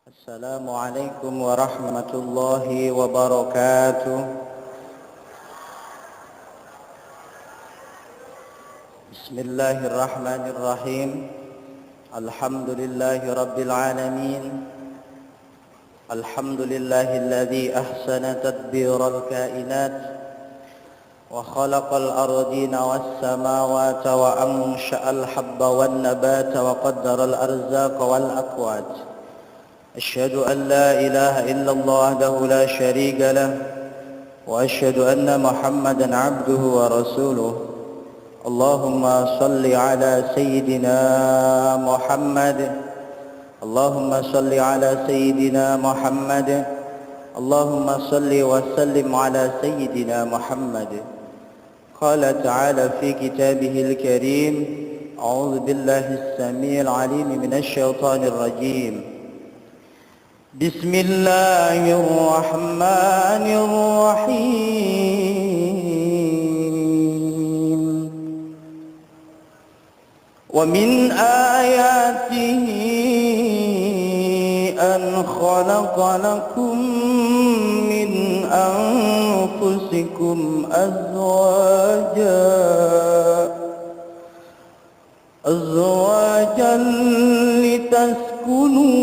Assalamualaikum warahmatullahi wabarakatuh. Bismillahirrahmanirrahim. Alhamdulillahi rabbil alamin. Alhamdulillahilladzi ahsana tadbiral kainat wa khalaqal ardina was samawati wa ansha'al habba wan nabata wa qaddaral arzaqa wal aqwat. أشهد أن لا إله إلا الله وحده لا شريك له وأشهد أن محمدا عبده ورسوله اللهم صل على سيدنا محمد اللهم صل على سيدنا محمد اللهم صل وسلم على سيدنا محمد قال تعالى في كتابه الكريم أعوذ بالله السميع العليم من الشيطان الرجيم بسم الله الرحمن الرحيم ومن آياته أن خلق لكم من أنفسكم أزواجا لتسكنوا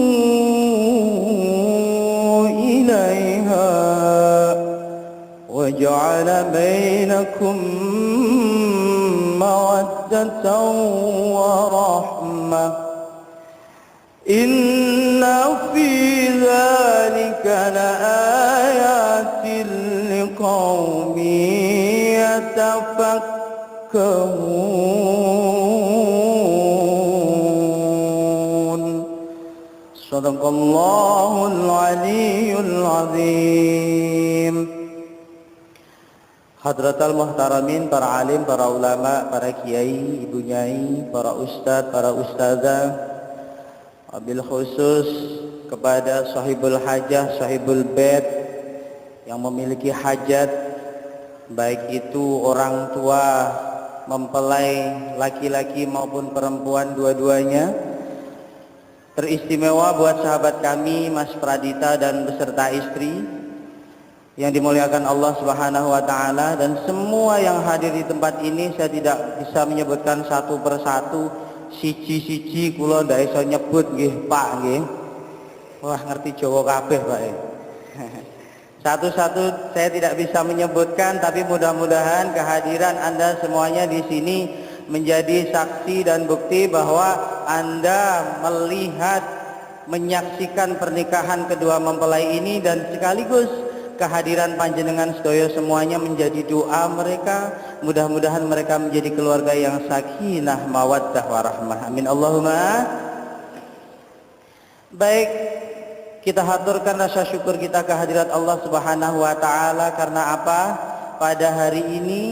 إليها وجعل بينكم مودة ورحمة إن في ذلك لآيات لقوم يتفكرون Sadaqallahul Aliyyul Azim. Hadratal Muhtaramin, para alim, para ulama, para kiai, ibu nyai, para ustadz, para ustazah, wabil khusus kepada sahibul hajah, sahibul bait yang memiliki hajat, baik itu orang tua, mempelai, laki-laki maupun perempuan dua-duanya. Teristimewa buat sahabat kami Mas Pradita dan beserta istri yang dimuliakan Allah Subhanahu wa taala, dan semua yang hadir di tempat ini. Saya tidak bisa menyebutkan satu persatu, siji-siji kula ndak iso nyebut nggih Pak nggih. Wah, ngerti Jawa kabeh Pak. Satu-satu saya tidak bisa menyebutkan, tapi mudah-mudahan kehadiran Anda semuanya di sini menjadi saksi dan bukti bahwa Anda melihat, menyaksikan pernikahan kedua mempelai ini, dan sekaligus kehadiran panjenengan sedaya semuanya menjadi doa mereka. Mudah-mudahan mereka menjadi keluarga yang sakinah mawaddah warahmah. Amin Allahumma. Baik, kita haturkan rasa syukur kita kehadirat Allah Subhanahu wa taala. Karena apa? Pada hari ini,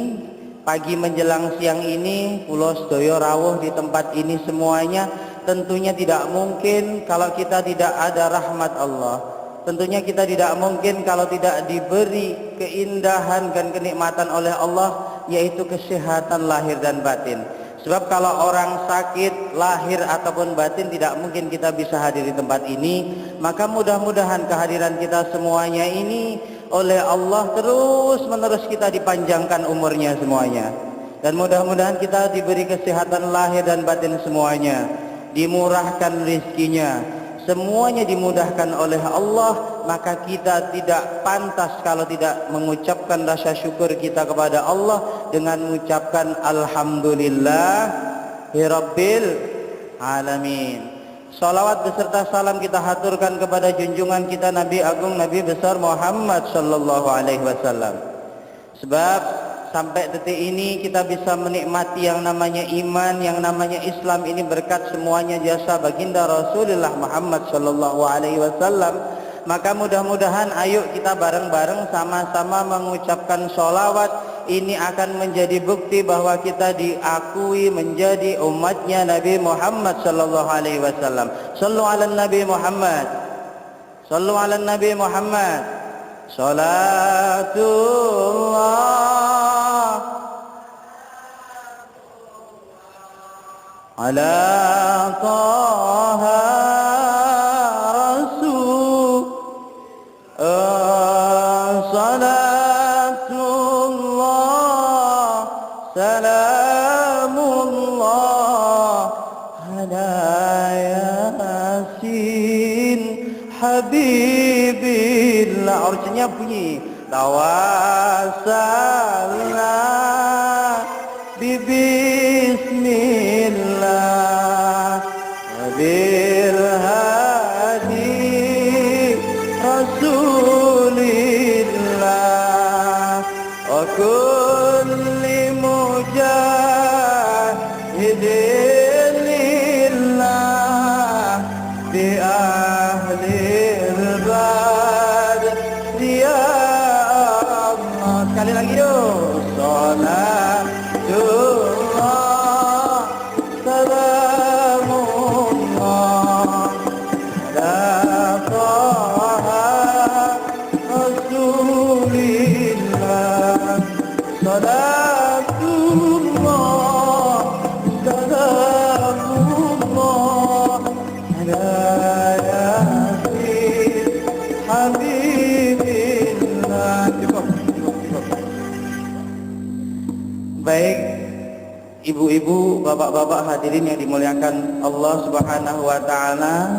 pagi menjelang siang ini, kula sedaya rawuh di tempat ini semuanya. Tentunya tidak mungkin kalau kita tidak ada rahmat Allah. Tentunya kita tidak mungkin kalau tidak diberi keindahan dan kenikmatan oleh Allah, yaitu kesehatan lahir dan batin. Sebab kalau orang sakit lahir ataupun batin, tidak mungkin kita bisa hadir di tempat ini. Maka mudah-mudahan kehadiran kita semuanya ini oleh Allah terus menerus kita dipanjangkan umurnya semuanya, dan mudah-mudahan kita diberi kesehatan lahir dan batin semuanya, dimurahkan rezekinya, semuanya dimudahkan oleh Allah. Maka kita tidak pantas kalau tidak mengucapkan rasa syukur kita kepada Allah dengan mengucapkan alhamdulillah rabbil alamin. Salawat beserta salam kita haturkan kepada junjungan kita Nabi Agung, Nabi besar Muhammad sallallahu alaihi wasallam. Sebab sampai detik ini kita bisa menikmati yang namanya iman, yang namanya Islam ini berkat semuanya jasa baginda Rasulullah Muhammad sallallahu alaihi wasallam. Maka mudah-mudahan ayo kita bareng-bareng sama-sama mengucapkan salawat. Ini akan menjadi bukti bahwa kita diakui menjadi umatnya Nabi Muhammad sallallahu alaihi wasallam. Sallu ala Nabi Muhammad. Sallu ala Nabi Muhammad. Salatullah ala taha rasul habibillah. Originnya bunyi tawassalna bibismillah bil hadi rasulillah wa kulli mujahidin lillah bi ahlil badr ya Allah. Sekali lagi yuk. Salatullah salamullah ala taha rasulillah salatullah salamullah ala yasin habibillah. Cukup. Baik, ibu-ibu, bapak-bapak hadirin yang dimuliakan Allah Subhanahu wa taala.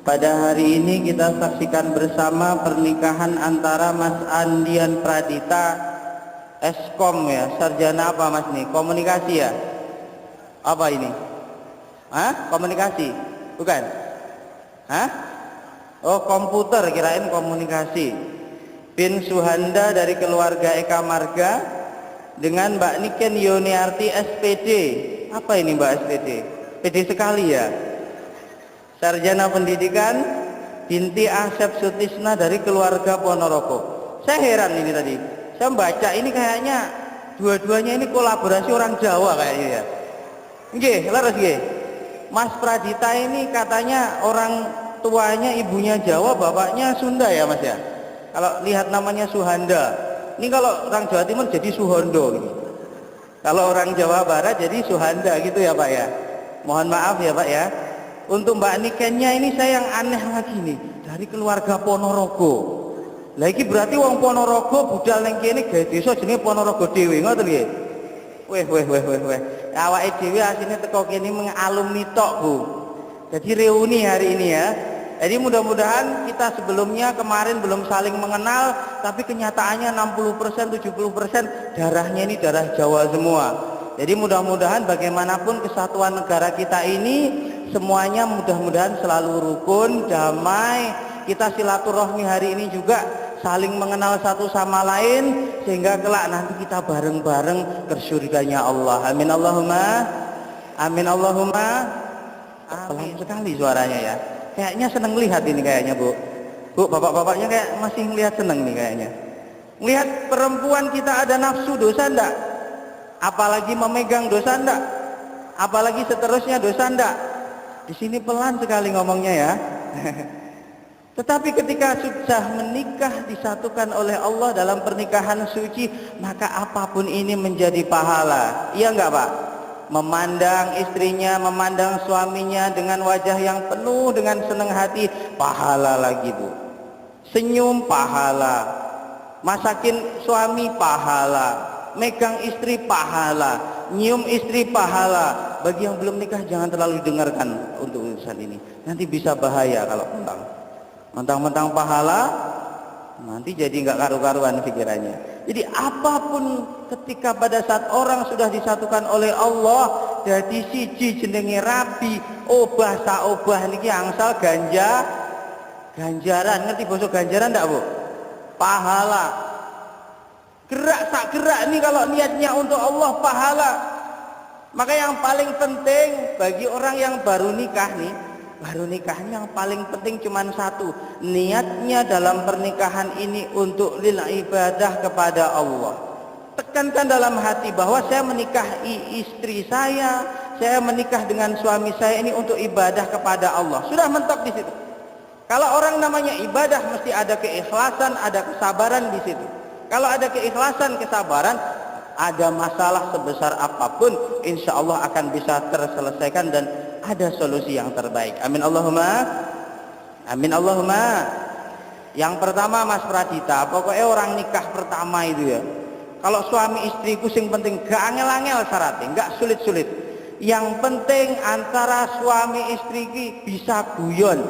Pada hari ini kita saksikan bersama pernikahan antara Mas Andian Pradita, Eskom ya, sarjana apa Mas nih? Komunikasi ya? Apa ini? Hah? Komunikasi? Bukan? Hah? Oh, komputer, kirain komunikasi. Bin Suhanda dari keluarga Eka Marga dengan Mbak Niken Yuniarti SPD. Apa ini Mbak SPD? PD sekali ya. Sarjana pendidikan Binti Asep Sutisna dari keluarga Ponorogo. Saya heran ini tadi. Saya membaca ini kayaknya dua-duanya ini kolaborasi orang Jawa kayaknya ya. Nggih, leres nggih. Mas Pradita ini katanya orang tuanya ibunya Jawa, bapaknya Sunda ya Mas ya. Kalau lihat namanya Suhanda. Ini kalau orang Jawa Timur jadi Suhondo gitu. Kalau orang Jawa Barat jadi Suhanda gitu ya Pak ya. Mohon maaf ya Pak ya. Untuk Mbak Nikennya ini saya yang aneh lagi nih, dari keluarga Ponorogo. Lagi berarti wong Ponorogo budal ning kene gawe desa jenenge Ponorogo dhewe, ngoten nggih. Weh. Awake dhewe asline teko kene mengalumni tok, Bu. Jadi reuni hari ini ya. Jadi mudah-mudahan kita sebelumnya kemarin belum saling mengenal, tapi kenyataannya 60%, 70% darahnya ini darah Jawa semua. Jadi mudah-mudahan bagaimanapun kesatuan negara kita ini semuanya mudah-mudahan selalu rukun, damai. Kita silaturahmi hari ini juga saling mengenal satu sama lain sehingga kelak nanti kita bareng-bareng ke surganya Allah. Amin Allahumma. Amin Allahumma. Pelan sekali suaranya ya. Kayaknya seneng lihat ini kayaknya Bu. Bu, bapak-bapaknya kayak masih ngelihat seneng nih kayaknya. Melihat perempuan kita ada nafsu, dosa enggak? Apalagi memegang, dosa enggak? Apalagi seterusnya, dosa enggak? Di sini pelan sekali ngomongnya ya. Tetapi ketika sudah menikah disatukan oleh Allah dalam pernikahan suci, maka apapun ini menjadi pahala. Iya enggak Pak? Memandang istrinya, memandang suaminya dengan wajah yang penuh dengan senang hati, pahala lagi Bu. Senyum pahala, masakin suami pahala, megang istri pahala, nyium istri pahala. Bagi yang belum nikah jangan terlalu dengarkan untuk urusan ini, nanti bisa bahaya kalau mentang-mentang pahala, nanti jadi nggak karu-karuan pikirannya. Jadi apapun ketika pada saat orang sudah disatukan oleh Allah, jadi siji jenenge rabi, obah saobah niki angsal ganjaran. Ngerti basa ganjaran ndak Bu? Pahala. Gerak sak gerak ini kalau niatnya untuk Allah pahala. Maka yang paling penting bagi orang yang baru nikah nih, yang paling penting cuma satu, niatnya dalam pernikahan ini untuk lil ibadah kepada Allah. Tekankan dalam hati bahwa saya menikahi istri saya menikah dengan suami saya ini untuk ibadah kepada Allah. Sudah mentok di situ. Kalau orang namanya ibadah mesti ada keikhlasan, ada kesabaran di situ. Kalau ada keikhlasan, kesabaran, ada masalah sebesar apapun, insya Allah akan bisa terselesaikan dan ada solusi yang terbaik. Amin Allahumma. Amin Allahumma. Yang pertama Mas Pradita, pokoknya orang nikah pertama itu ya, kalau suami istriku sing penting gak angel-angel syaratnya, gak sulit-sulit. Yang penting antara suami istri bisa guyon.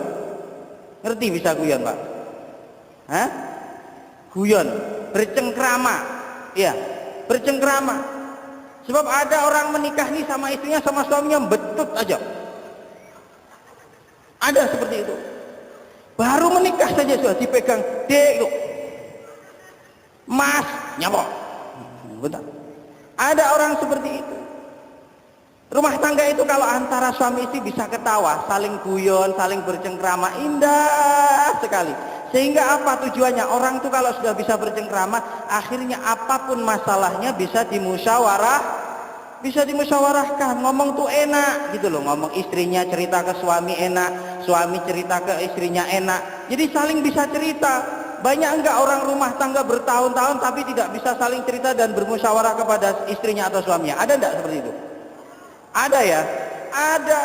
Ngerti bisa guyon, Pak? Hah? Guyon, bercengkrama. Iya, bercengkrama. Sebab ada orang menikah nih sama istrinya sama suaminya betut aja. Ada seperti itu. Baru menikah saja sudah dipegang, dek yuk. Mas, nyamuk. Bentar. Ada orang seperti itu. Rumah tangga itu kalau antara suami istri bisa ketawa, saling guyon, saling bercengkrama, indah sekali. Sehingga apa tujuannya? Orang tuh kalau sudah bisa bercengkrama, akhirnya apapun masalahnya bisa dimusyawarahkan. Ngomong tuh enak gitu loh. Ngomong istrinya cerita ke suami enak, suami cerita ke istrinya enak. Jadi saling bisa cerita. Banyak enggak orang rumah tangga bertahun-tahun tapi tidak bisa saling cerita dan bermusyawarah kepada istrinya atau suaminya? Ada enggak seperti itu? Ada ya? Ada.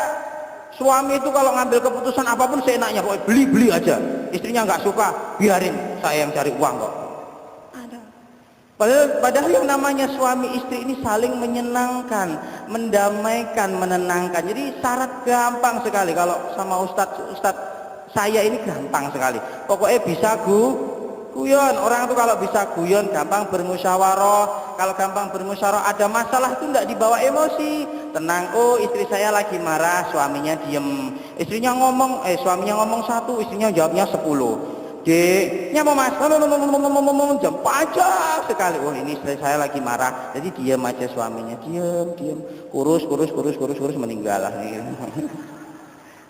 Suami itu kalau ngambil keputusan apapun seenaknya, pokoknya beli-beli aja. Istrinya nggak suka, biarin saya yang cari uang kok. Ada. Padahal yang namanya suami istri ini saling menyenangkan, mendamaikan, menenangkan. Jadi syarat gampang sekali. Kalau sama Ustadz saya ini gampang sekali. Pokoknya bisa guyon. Orang itu kalau bisa guyon gampang bermusyawarah. Kalau gampang bermusyawarah ada masalah itu tidak dibawa emosi. Tenang, oh istri saya lagi marah, suaminya diem. Suaminya ngomong 1, istrinya jawabnya 10. Dek, nyapa mas, jam pajak sekali. Oh ini istri saya lagi marah, jadi diem aja suaminya, diem. Kurus, meninggal lah.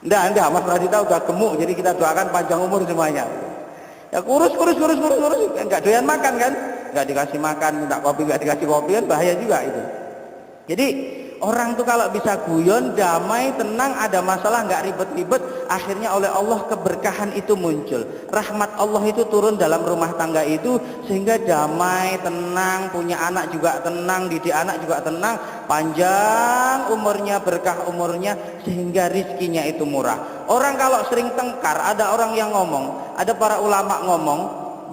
Enggak, Mas Radita udah gemuk, jadi kita doakan panjang umur semuanya. Ya kurus, enggak doyan makan kan? Enggak dikasih makan, minta kopi, enggak dikasih kopi kan bahaya juga itu. Jadi orang tuh kalau bisa guyon, damai, tenang, ada masalah nggak ribet-ribet, akhirnya oleh Allah keberkahan itu muncul. Rahmat Allah itu turun dalam rumah tangga itu sehingga damai, tenang, punya anak juga tenang, didik anak juga tenang, panjang umurnya, berkah umurnya, sehingga rizkinya itu murah. Orang kalau sering tengkar, ada orang yang ngomong, ada para ulama ngomong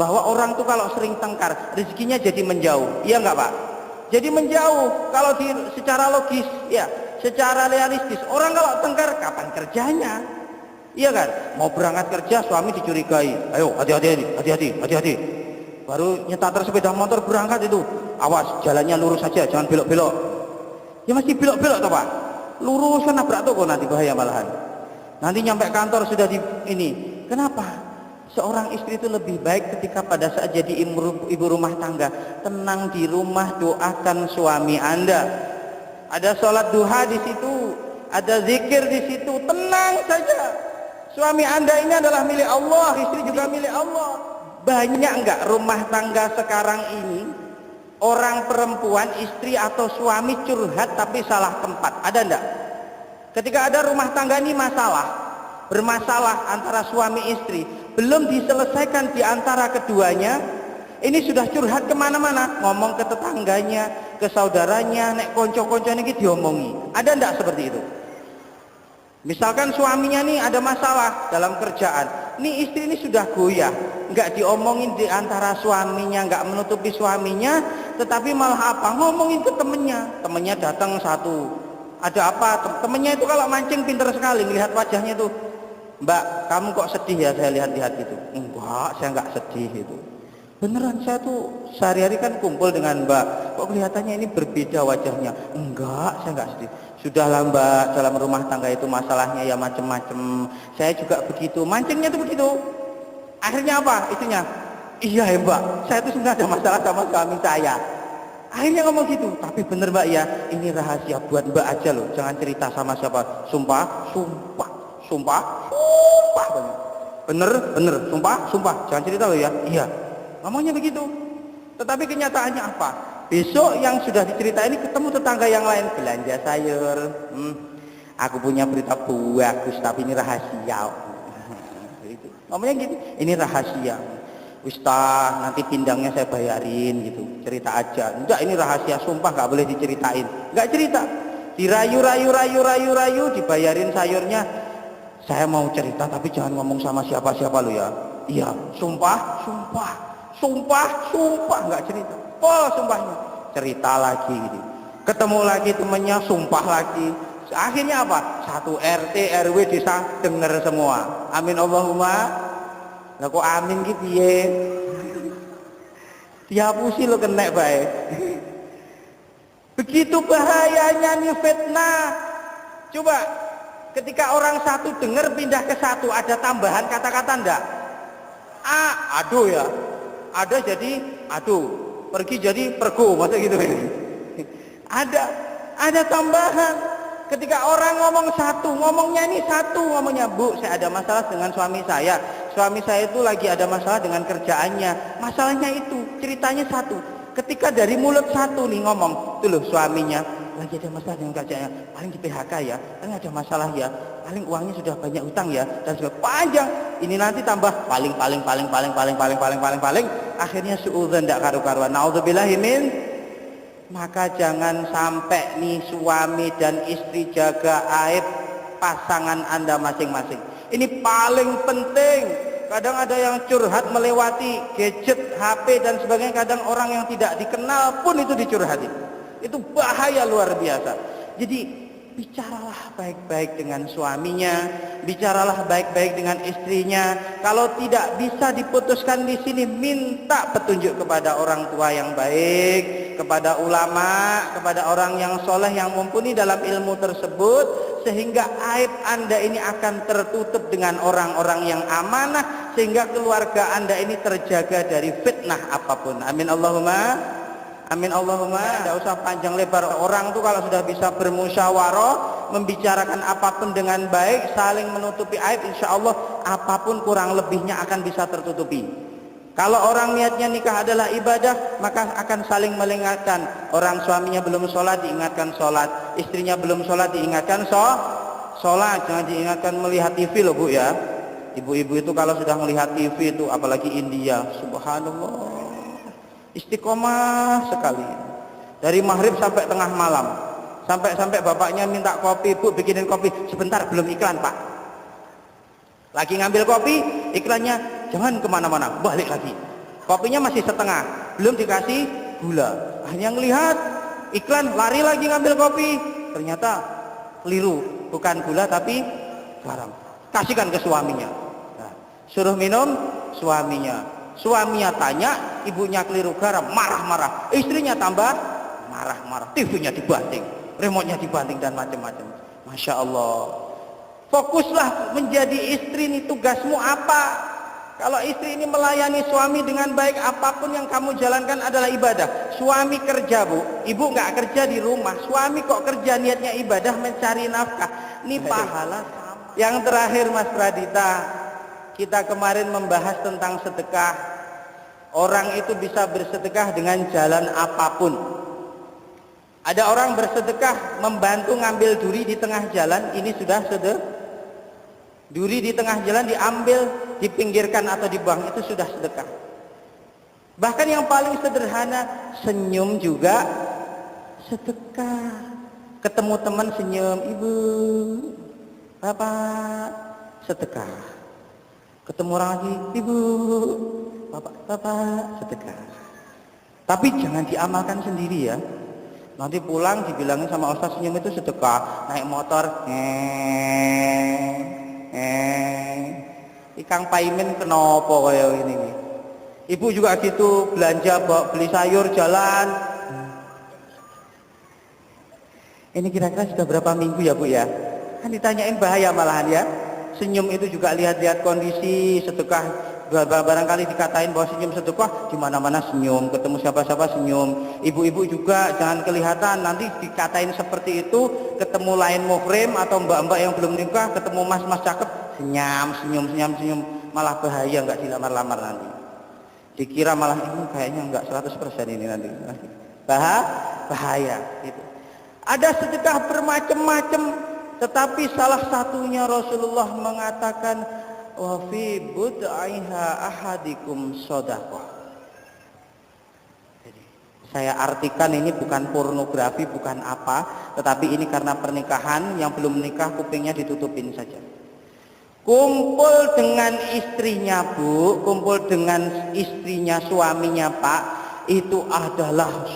bahwa orang tuh kalau sering tengkar, rizkinya jadi menjauh. Iya nggak Pak? Jadi menjauh. Kalau secara logis, ya, secara realistis, orang kalau tengkar kapan kerjanya? Iya kan? Mau berangkat kerja, suami dicurigai. Ayo, hati-hati. Baru nyetar sepeda motor berangkat itu, awas, jalannya lurus saja, jangan belok-belok. Ya mesti belok-belok toh Pak. Lurus kan nabrak toko nanti bahaya malahan. Nanti nyampe kantor sudah ini. Kenapa? Seorang istri itu lebih baik ketika pada saat jadi ibu rumah tangga, tenang di rumah, doakan suami Anda. Ada sholat duha di situ, ada zikir di situ, tenang saja. Suami Anda ini adalah milik Allah, istri juga milik Allah. Banyak enggak rumah tangga sekarang ini orang perempuan, istri atau suami curhat tapi salah tempat? Ada enggak? Ketika ada rumah tangga ini bermasalah antara suami istri, belum diselesaikan di antara keduanya, ini sudah curhat kemana-mana, ngomong ke tetangganya, ke saudaranya, nek konco-konco ini diomongi. Ada enggak seperti itu? Misalkan suaminya nih ada masalah dalam kerjaan, nih istri ini sudah goyah, nggak diomongin di antara suaminya, nggak menutupi suaminya, tetapi malah apa? Ngomongin ke temennya datang satu, ada apa? Temennya itu kalau mancing pinter sekali, melihat wajahnya itu. Mbak, kamu kok sedih ya saya lihat-lihat gitu? Enggak, saya enggak sedih itu. Beneran, saya tuh sehari-hari kan kumpul dengan Mbak, kok kelihatannya ini berbeda wajahnya? Enggak, saya enggak sedih. Sudahlah Mbak, dalam rumah tangga itu masalahnya ya macem-macem. Saya juga begitu, mancingnya tuh begitu. Akhirnya apa? Itunya, iya ya Mbak, saya tuh sebenarnya ada masalah sama suami saya. Akhirnya ngomong gitu, tapi bener Mbak ya, ini rahasia buat Mbak aja loh, jangan cerita sama siapa. Sumpah, bener, sumpah, jangan cerita loh ya. Iya, ngomongnya begitu. Tetapi kenyataannya apa? Besok yang sudah diceritain ini ketemu tetangga yang lain, belanja sayur. Aku punya berita bagus, tapi ini rahasia. Ngomongnya gitu, ini rahasia. Ustaz, nanti pindangnya saya bayarin gitu, cerita aja. Enggak, ini rahasia, sumpah nggak boleh diceritain. Nggak cerita, dirayu, dibayarin sayurnya. Saya mau cerita tapi jangan ngomong sama siapa-siapa lo ya. Iya, sumpah, nggak cerita. Oh, sumpahnya. Cerita lagi gitu. Ketemu lagi temennya, sumpah lagi. Akhirnya apa? Satu RT, RW desa denger semua. Amin Allahumma Lah kok amin ki piye? Dihapusi lo kena bae. Begitu bahayanya nih fitnah. Coba ketika orang satu dengar pindah ke satu, ada tambahan kata-kata enggak? Aduh ya. Ada jadi aduh, pergi jadi pergo, masa gitu. Ada tambahan. Ketika orang ngomong satu, ngomongnya ini satu, ngomongnya, Bu, saya ada masalah dengan suami saya. Suami saya itu lagi ada masalah dengan kerjaannya. Masalahnya itu, ceritanya satu. Ketika dari mulut satu nih ngomong, tuh loh suaminya lagi ada masalah dengan kerjaannya, paling di PHK ya, paling ada masalah ya, paling uangnya sudah banyak utang ya, dan juga panjang. Ini nanti tambah paling, akhirnya suudzon ndak karu-karuan. Naudzubillahi min. Maka jangan sampai nih suami dan istri jaga aib pasangan Anda masing-masing. Ini paling penting. Kadang ada yang curhat melewati gadget, HP dan sebagainya. Kadang orang yang tidak dikenal pun itu dicurhati. Itu bahaya luar biasa. Jadi bicaralah baik-baik dengan suaminya, bicaralah baik-baik dengan istrinya. Kalau tidak bisa diputuskan di sini, minta petunjuk kepada orang tua yang baik, kepada ulama, kepada orang yang soleh yang mumpuni dalam ilmu tersebut, sehingga aib Anda ini akan tertutup dengan orang-orang yang amanah, sehingga keluarga Anda ini terjaga dari fitnah apapun. Amin Allahumma. Amin Allahumma. Tidak usah panjang lebar. Orang tuh kalau sudah bisa bermusyawarah, membicarakan apapun dengan baik, saling menutupi aib, insya Allah apapun kurang lebihnya akan bisa tertutupi. Kalau orang niatnya nikah adalah ibadah, maka akan saling mengingatkan. Orang suaminya belum sholat, diingatkan sholat. Istrinya belum sholat, diingatkan sholat. Jangan diingatkan melihat TV loh Bu ya. Ibu-ibu itu kalau sudah melihat TV itu, apalagi India, subhanallah, istiqomah sekali dari maghrib sampai tengah malam, sampai bapaknya minta kopi, Bu bikinin kopi, sebentar belum iklan Pak. Lagi ngambil kopi, iklannya jangan kemana-mana, balik lagi, kopinya masih setengah, belum dikasih gula. Hanya ngelihat iklan, lari lagi ngambil kopi, ternyata keliru, bukan gula tapi garam. Kasihkan ke suaminya. Nah, suruh minum suaminya. Suaminya tanya, ibunya keliru garam, marah-marah. Istrinya tambah marah-marah. TV-nya dibanting, remote-nya dibanting dan macam-macam. Masya Allah. Fokuslah menjadi istri ini, tugasmu apa? Kalau istri ini melayani suami dengan baik, apapun yang kamu jalankan adalah ibadah. Suami kerja Bu, ibu nggak kerja di rumah. Suami kok kerja niatnya ibadah, mencari nafkah. Ini pahala sama. Yang terakhir Mas Pradita, kita kemarin membahas tentang sedekah. Orang itu bisa bersedekah dengan jalan apapun. Ada orang bersedekah membantu ngambil duri di tengah jalan, ini sudah sedekah. Duri di tengah jalan diambil, dipinggirkan atau dibuang, itu sudah sedekah. Bahkan yang paling sederhana, senyum juga sedekah. Ketemu teman senyum, Ibu, Bapak, sedekah. Ketemu orang lagi, Ibu, Bapak, sedekah. Tapi jangan diamalkan sendiri ya. Nanti pulang dibilangin sama Ustaz, senyum itu sedekah. Naik motor, Ikang Paimin kenapa kayak ini nih. Ibu juga gitu, belanja bawa beli sayur jalan. Ini kira-kira sudah berapa minggu ya Bu ya? Kan ditanyain bahaya malahan ya. Senyum itu juga lihat-lihat kondisi, sedekah barangkali dikatain bahwa senyum sedekah, di mana-mana senyum, ketemu siapa-siapa senyum. Ibu-ibu juga jangan kelihatan, nanti dikatain seperti itu, ketemu lain muhrim atau mbak-mbak yang belum nikah, ketemu mas-mas cakep, senyum, malah bahaya, nggak dilamar-lamar nanti. Dikira malah ini kayaknya nggak 100% ini nanti. Bahaya gitu. Ada sedekah bermacam-macam, tetapi salah satunya Rasulullah mengatakan, wa fi bud'aiha ahadikum shadaqah. Jadi saya artikan ini bukan pornografi, bukan apa, tetapi ini karena pernikahan, yang belum menikah kupingnya ditutupin saja. Kumpul dengan istrinya Bu, kumpul dengan istrinya suaminya Pak, itu adalah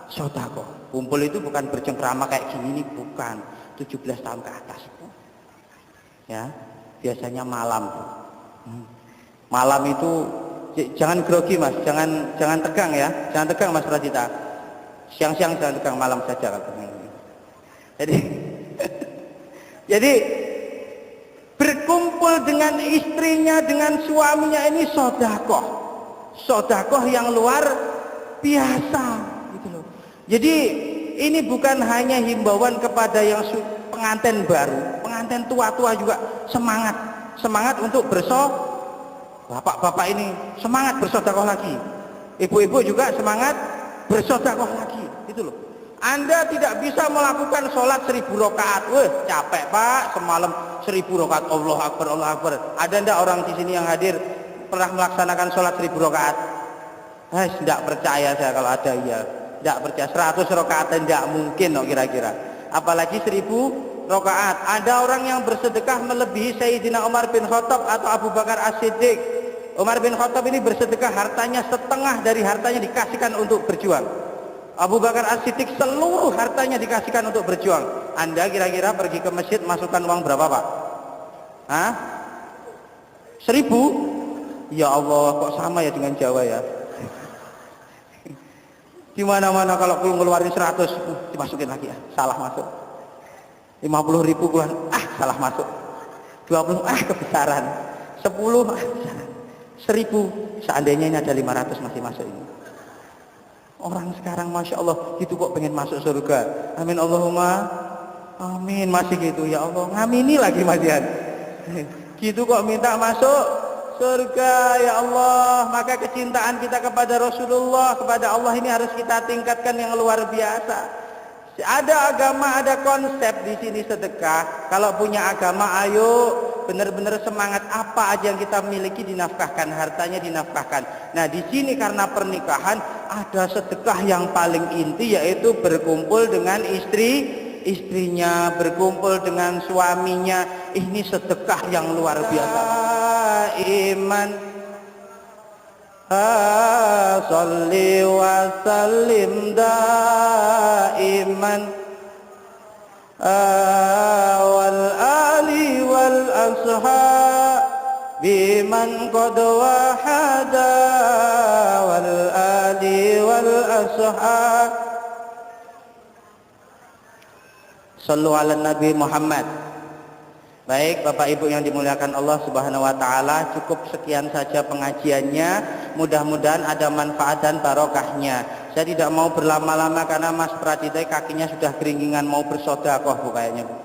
sodako. Kumpul itu bukan bercengkrama kayak gini nih, bukan. 17 tahun ke atas Bu. Ya, biasanya malam Bu. Malam itu jangan grogi Mas, jangan tegang ya, jangan tegang Mas Radita. Siang-siang jangan tegang, malam saja katanya. Jadi berkumpul dengan istrinya, dengan suaminya ini sodakoh yang luar biasa gitu loh. Jadi ini bukan hanya himbauan kepada yang pengantin baru, pengantin tua-tua juga semangat untuk bapak-bapak ini semangat bersodakoh lagi, ibu-ibu juga semangat bersodakoh lagi gitu loh. Anda tidak bisa melakukan sholat 1000 rakaat, capek Pak, semalam 1000 rakaat, Allah Akbar. Ada ndak orang di sini yang hadir pernah melaksanakan sholat 1000 rakaat? Tidak percaya saya kalau ada, ya tidak percaya. 100 rakaat tidak mungkin no, kira-kira, apalagi 1000 rakaat. Ada orang yang bersedekah melebihi Sayyidina Umar bin Khattab atau Abu Bakar As-Siddiq. Umar bin Khattab ini bersedekah hartanya, setengah dari hartanya dikasihkan untuk berjuang. Abu Bakar As-Siddiq seluruh hartanya dikasihkan untuk berjuang. Anda kira-kira pergi ke masjid masukkan uang berapa Pak? 1000? Ya Allah, kok sama ya dengan Jawa ya? Di mana-mana kalau ngeluarin 100 dimasukin lagi, salah masuk. 50.000 keluar, salah masuk. 20 kebesaran. 10 kebesaran. 1000 seandainya ini ada 500 masih masuk ini. Orang sekarang Masya Allah gitu kok pengen masuk surga. Amin Allahumma amin. Masih gitu, ya Allah ngamini lagi masihan. Gitu kok minta masuk surga, ya Allah. Maka kecintaan kita kepada Rasulullah, kepada Allah ini harus kita tingkatkan yang luar biasa. Ada agama, ada konsep di sini sedekah. Kalau punya agama, ayo benar-benar semangat, apa aja yang kita miliki dinafkahkan, hartanya dinafkahkan. Nah di sini karena pernikahan ada sedekah yang paling inti, yaitu berkumpul dengan istrinya, berkumpul dengan suaminya. Ini sedekah yang luar biasa. Iman salli wa sallim daiman wal ali wal ashab biman qad wahada wal ali wal ashab. Sallu ala Nabi Muhammad. Baik Bapak Ibu yang dimuliakan Allah Subhanahu wa taala, cukup sekian saja pengajiannya. Mudah-mudahan ada manfaat dan barokahnya. Saya tidak mau berlama-lama karena Mas Pradita kakinya sudah keringgingan mau bersedekah Bu kayaknya Bu.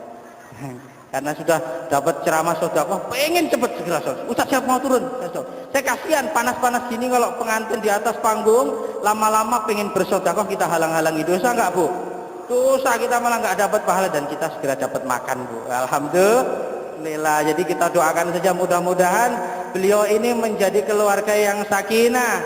Karena sudah dapat ceramah sedekah, pengen cepet segera Ustaz. Ustaz siap mau turun. Saya kasihan panas-panas gini kalau pengantin di atas panggung lama-lama pengen bersedekah kita halang-halangi, dosa enggak Bu? Dosa, kita malah nggak dapat pahala dan kita segera dapat makan Bu. Alhamdulillah. Jadi kita doakan saja mudah-mudahan beliau ini menjadi keluarga yang sakinah,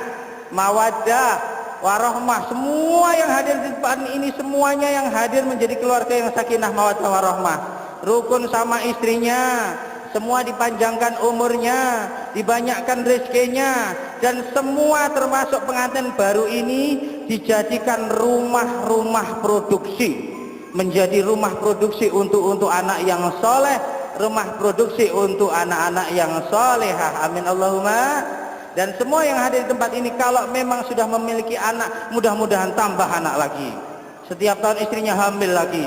mawaddah, warahmah. Semua yang hadir di depan ini, semuanya yang hadir menjadi keluarga yang sakinah, mawaddah, warahmah. Rukun sama istrinya, semua dipanjangkan umurnya, dibanyakkan rezekinya, dan semua termasuk pengantin baru ini dijadikan rumah-rumah produksi, menjadi rumah produksi untuk anak yang soleh, rumah produksi untuk anak-anak yang solehah. Amin Allahumma. Dan semua yang hadir di tempat ini kalau memang sudah memiliki anak, mudah-mudahan tambah anak lagi. Setiap tahun istrinya hamil lagi,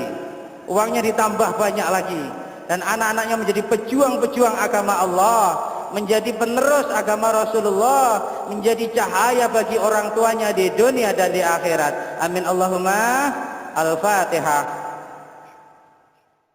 uangnya ditambah banyak lagi, dan anak-anaknya menjadi pejuang-pejuang agama Allah, menjadi penerus agama Rasulullah, menjadi cahaya bagi orang tuanya di dunia dan di akhirat. Amin Allahumma. Al-Fatihah.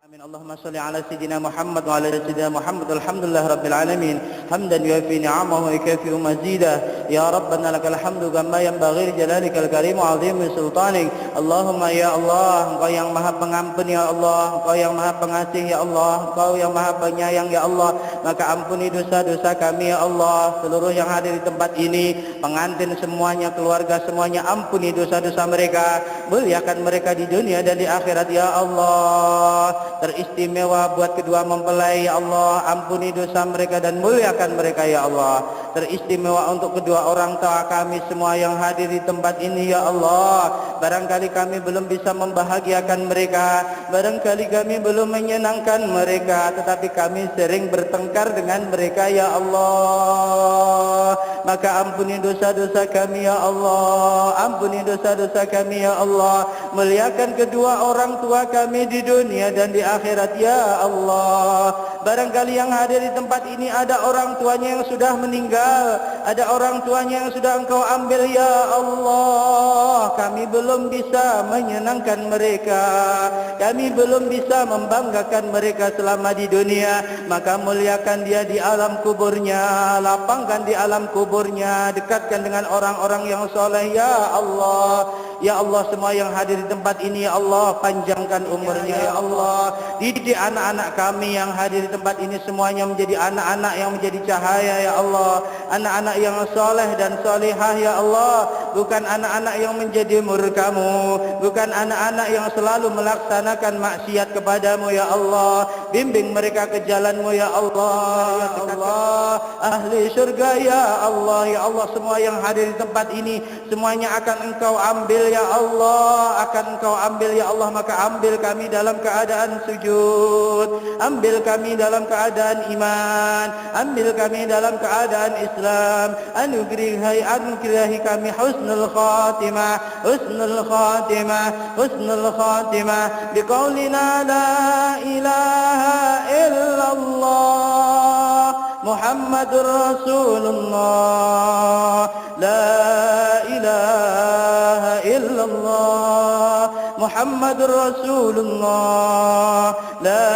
Amin Allahumma salli ala sayyidina Muhammad wa ala sayyidina Muhammad. Alhamdulillah rabbil alamin, hamdan yuafi ni'amahu wa yukafi mazidah. Ya Rabbana lakal hamdu kama yanbaghi li jalalikal karim wa 'azimi sultanik. Allahumma ya Allah, Engkau yang Maha Pengampun ya Allah, Engkau yang Maha Pengasih ya Allah, Engkau yang Maha Penyayang ya Allah. Maka ampuni dosa-dosa kami ya Allah. Seluruh yang hadir di tempat ini, pengantin semuanya, keluarga semuanya, ampuni dosa-dosa mereka, muliakan mereka di dunia dan di akhirat ya Allah. Teristimewa buat kedua mempelai ya Allah, ampuni dosa mereka dan muliakan mereka ya Allah. teristimewa untuk kedua orang tua kami semua yang hadir di tempat ini ya Allah. Barangkali kami belum bisa membahagiakan mereka, barangkali kami belum menyenangkan mereka, tetapi kami sering bertengkar dengan mereka ya Allah. Maka ampuni dosa-dosa kami ya Allah, ampuni dosa-dosa kami ya Allah. Muliakan kedua orang tua kami di dunia dan di akhirat ya Allah. Barangkali yang hadir di tempat ini ada orang tuanya yang sudah meninggal, ada orang tuanya yang sudah Engkau ambil ya Allah. Kami belum bisa menyenangkan mereka, kami belum bisa membanggakan mereka selama di dunia. Maka muliakan dia di alam kuburnya, lapangkan di alam kuburnya, dekatkan dengan orang-orang yang soleh ya Allah. Ya Allah, semua yang hadir di tempat ini ya Allah, panjangkan umurnya ya Allah. Didik anak-anak kami yang hadir di tempat ini semuanya menjadi anak-anak yang menjadi cahaya ya Allah, anak-anak yang soleh dan solehah ya Allah, bukan anak-anak yang menjadi murkamu, bukan anak-anak yang selalu melaksanakan maksiat kepadamu ya Allah. Bimbing mereka ke jalanmu ya Allah, ya Allah. Ahli surga ya Allah, ya Allah, semua yang hadir di tempat ini semuanya akan Engkau ambil ya Allah, akan Engkau ambil ya Allah. Maka ambil kami dalam keadaan sujud, ambil kami dalam keadaan iman, ambil kami dalam keadaan Islam. Anugerahi kami husnul khatimah, husnul khatimah, husnul khatimah biqaulina la ilaha illallah Muhammadur Rasulullah, la ilaha illallah Muhammadur Rasulullah, la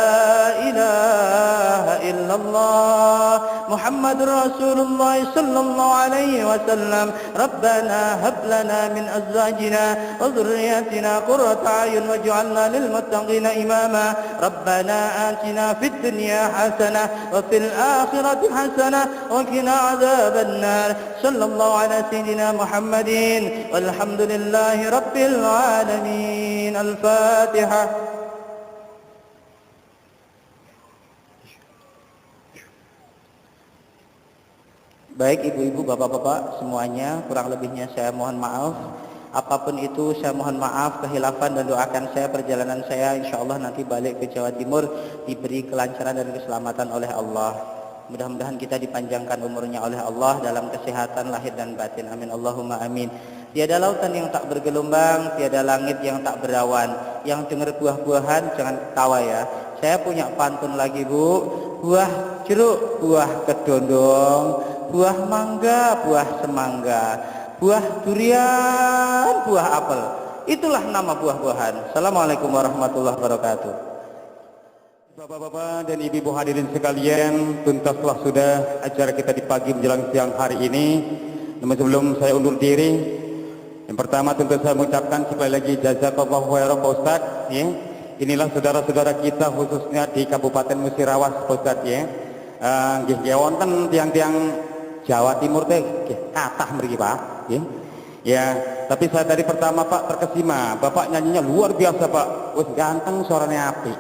ilaha illallah Muhammadur Rasulullah sallallahu alaihi wasallam. Rabbana hab lana min azwajina wa dhurriyyatina qurrata a'yun waj'alna lil muttaqina imama. Rabbana atina fid dunya hasanah wa fil akhirati hasanah wa qina adzaban nar. Sallallahu ala sayyidina Muhammadin walhamdulillahi rabbil alamin. Al-Fatihah. Baik ibu-ibu, bapak-bapak semuanya, kurang lebihnya saya mohon maaf. Apapun itu saya mohon maaf, kehilafan, dan doakan saya perjalanan saya insyaallah nanti balik ke Jawa Timur diberi kelancaran dan keselamatan oleh Allah. Mudah-mudahan kita dipanjangkan umurnya oleh Allah dalam kesehatan lahir dan batin. Amin Allahumma amin. Tiada lautan yang tak bergelombang, tiada langit yang tak berawan. Yang dengar buah-buahan jangan ketawa ya. Saya punya pantun lagi Bu. Buah jeruk, buah kedondong, buah mangga, buah semangga, buah durian, buah apel. Itulah nama buah-buahan. Assalamualaikum warahmatullahi wabarakatuh. Bapak-bapak dan ibu-ibu hadirin sekalian, tuntaslah sudah acara kita di pagi menjelang siang hari ini. Namun sebelum saya undur diri, yang pertama tentu saya mengucapkan sekali lagi jazakallahu khairan Pak Ustaz ya. Inilah saudara-saudara kita khususnya di Kabupaten Musirawas Pak Ustaz ya. Nggih wonten tiang-tiang Jawa Timur teh kathah mriki Pak nggih. Ya, tapi saya tadi pertama Pak terkesima, Bapak nyanyinya luar biasa Pak. Wis ganteng, suaranya apik.